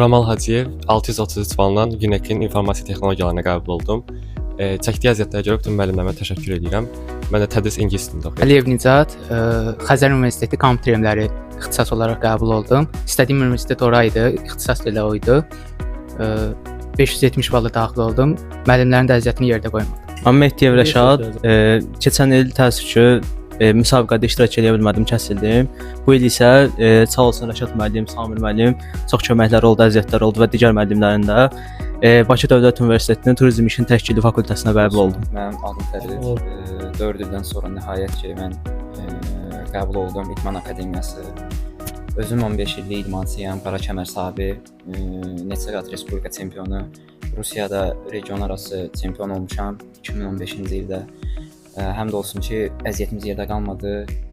Ramal Hacıyev 633 baldan UNEC-in informasiya texnologiyalarına qəbul oldum. Çəkdiyi əziyyətlərə görə bütün müəllimlərimə təşəkkür edirəm. Mən də tədris ingilis dilində oxuyuram. Əliyev Nicat, Xəzər Universiteti kompüter elmləri ixtisas olaraq qəbul oldum. İstədiyim universitet oraydı, ixtisas da elə o idi. 570 balla daxil oldum. Müəllimlərin də əziyyətini yerdə qoymadım. Mehdiyev Rəşad, keçən il təəssüf ki, müsabiqədə iştirak edə bilmədim, kəsildim. Bu il isə sağ olsun Rəşad müəllim, Samir müəllim çox köməkləri oldu, əziyyətlər oldu və digər müəllimlərin də. Bakı Dövlət Universitetinin Turizm İşin Təşkili fakültəsinə qəbul oldum. Mənim adım Fərid. 4 ildən sonra nəhayət ki, mən qəbul oldum İdman Akademiyası. Özüm 15 illik idmançıyam, qara kəmər sahibi, neçə qat Respublika çempionu, Rusiyada region arası çempion olmuşam 2015-ci ildə. Həm də olsun ki, əziyyətimiz yerdə qalmadı.